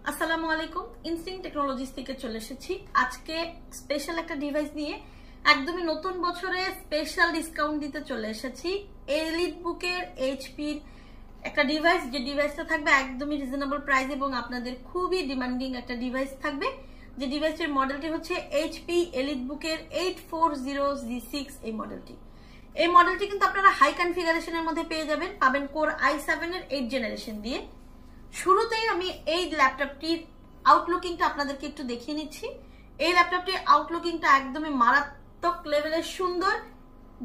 আসসালামু আলাইকুম, instinct technologies থেকে চলে এসেছি আজকে স্পেশাল একটা ডিভাইস নিয়ে। একদমই নতুন বছরে স্পেশাল ডিসকাউন্ট দিতে চলে এসেছি। এলিট বুকের এইচপির একটা ডিভাইস, যে ডিভাইসটা থাকবে একদমই রিজনেবল প্রাইস এবং আপনাদের খুবই ডিমান্ডিং একটা ডিভাইস থাকবে। যে ডিভাইসের মডেলটি হচ্ছে এইচপি এলিট বুকের 840G6 এই মডেলটি। এই মডেলটি কিন্তু আপনারা হাই কনফিগারেশনের মধ্যে পেয়ে যাবেন, পাবেন কোর i7 এর 8 জেনারেশন দিয়ে। শুরুতেই আমি এই ল্যাপটপটির আউটলুকিংটা আপনাদেরকে একটু দেখিয়ে নিচ্ছি। এই ল্যাপটপটির আউটলুকিংটা একদমই মারাত্মক লেভেলের সুন্দর।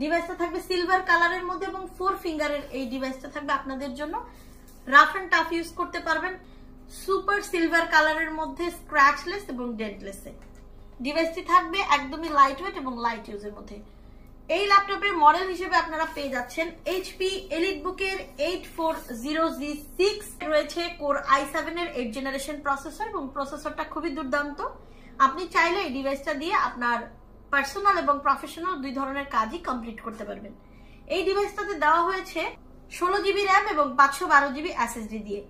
ডিভাইসটা থাকবে সিলভার কালারের মধ্যে এবং 4 ফিঙ্গারের এই ডিভাইসটা থাকবে আপনাদের জন্য। রাফ এন্ড টাফ ইউজ করতে পারবেন। সুপার সিলভার কালারের মধ্যে স্ক্র্যাচলেস এবং ডেন্টলেস ডিভাইসটি থাকবে একদমই লাইট ওয়েট এবং লাইট ইউজের মধ্যে। এই ল্যাপটপের মডেল হিসেবে আপনারা পেয়ে যাচ্ছেন এইচপি এলিট বুকের 840G6, রয়েছে কোর i7 এর 8 জেনারেশন প্রসেসর এবং প্রসেসরটা খুবই দুর্দান্ত। আপনি চাইলে এই ডিভাইসটা দিয়ে আপনার পার্সোনাল এবং প্রফেশনাল দুই ধরনের কাজই কমপ্লিট করতে পারবেন। এই ডিভাইসটাতে দেওয়া হয়েছে 16GB র্যাম এবং 512GB এসএসডি দিয়ে।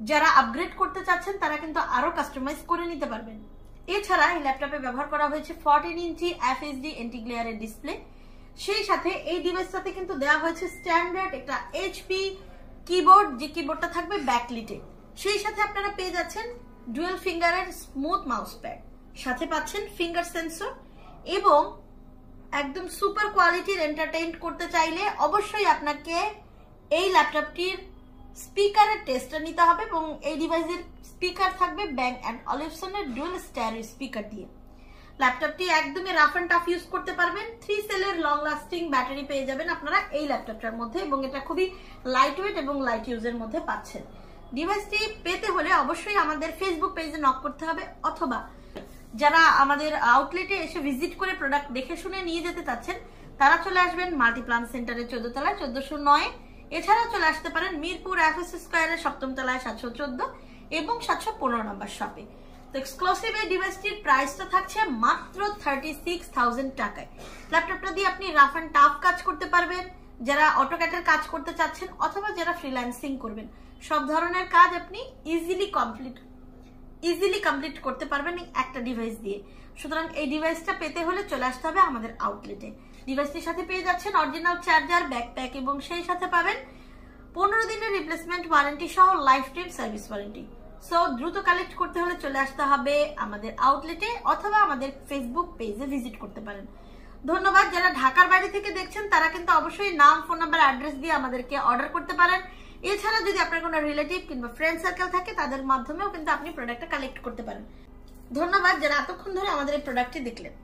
যারা আপগ্রেড করতে চাচ্ছেন তারা কিন্তু আরো কাস্টমাইজ করে নিতে পারবেন। এছাড়া এই ল্যাপটপে ব্যবহার করা হয়েছে 14 ইঞ্চি FHD এন্টি গ্লেয়ারের ডিসপ্লে। সেই সাথে এই ডিভাইসটাতে কিন্তু দেওয়া হয়েছে স্ট্যান্ডার্ড একটা এইচপি কিবোর্ড, যে কিবোর্ডটা থাকবে ব্যাকলিটে। সেই সাথে আপনারা পেয়ে যাচ্ছেন ডুয়াল ফিঙ্গারের স্মুথ মাউস প্যাড, সাথে পাচ্ছেন ফিঙ্গার সেন্সর এবং একদম সুপার কোয়ালিটির এন্টারটেইন করতে চাইলে অবশ্যই আপনাকে এই ল্যাপটপটির স্পিকারের টেস্টটা নিতে হবে এবং এই ডিভাইসের স্পিকার থাকবে ব্যাং অ্যান্ড অলিভসনের ডুয়াল স্টেরিও স্পিকার দিয়ে। ল্যাপটপটি একদমই রাফ এন্ড টাফ ইউজ করতে পারবেন। 3 সেলের লং লাস্টিং ব্যাটারি পেয়ে যাবেন আপনারা এই ল্যাপটপটার মধ্যে এবং এটা খুবই লাইট ওয়েট এবং লাইট ইউজের মধ্যে পাচ্ছেন। ডিভাইসটি পেতে হলে অবশ্যই আমাদের ফেসবুক পেজে নক করতে হবে, অথবা যারা আমাদের আউটলেটে এসে ভিজিট করে প্রোডাক্ট দেখে শুনে নিয়ে যেতে চাচ্ছেন তারা চলে আসবেন মাল্টিপ্লান সেন্টারের 14 তলায় 1409। এছাড়াও চলে আসতে পারেন মিরপুর এফএস স্কয়ারের 7ম তলায় 714 এবং 715 নম্বর শপে। তো এক্সক্লুসিভ এই ডিভাইসটির প্রাইসটা থাকছে মাত্র 36,000 টাকায়। ল্যাপটপটা দিয়ে আপনি রাফ এন্ড টাফ কাজ করতে পারবেন, যারা অটোক্যাডের কাজ করতে চাচ্ছেন অথবা যারা ফ্রিল্যান্সিং করবেন, সব ধরনের কাজ আপনি ইজিলি কমপ্লিট করতে পারবেন এই একটা ডিভাইস দিয়ে। সুতরাং এই ডিভাইসটা পেতে হলে চলে আসতে হবে আমাদের আউটলেটে। ডিভাইসটির সাথে পেয়ে যাচ্ছেন অরিজিনাল চার্জার, ব্যাকপ্যাক এবং সেই সাথে পাবেন 15 দিনের রিপ্লেসমেন্ট ওয়ারেন্টি সহ life time service warranty. So দ্রুত কালেক্ট করতে হলে চলে আসতে হবে আমাদের আউটলেটে অথবা আমাদের ফেসবুক পেজে ভিজিট করতে পারেন। ধন্যবাদ। যারা ঢাকার বাইরে থেকে দেখছেন তারা কিন্তু অবশ্যই নাম, ফোন নাম্বার, অ্যাড্রেস দিয়ে আমাদেরকে অর্ডার করতে পারেন। এছাড়া যদি আপনার কোনো রিলেটিভ কিংবা ফ্রেন্ড সার্কেল থাকে তাদের মাধ্যমেও কিন্তু আপনি প্রোডাক্টটা কালেক্ট করতে পারেন। ধন্যবাদ যারা এতক্ষণ ধরে আমাদের এই প্রোডাক্টটি দেখলেন।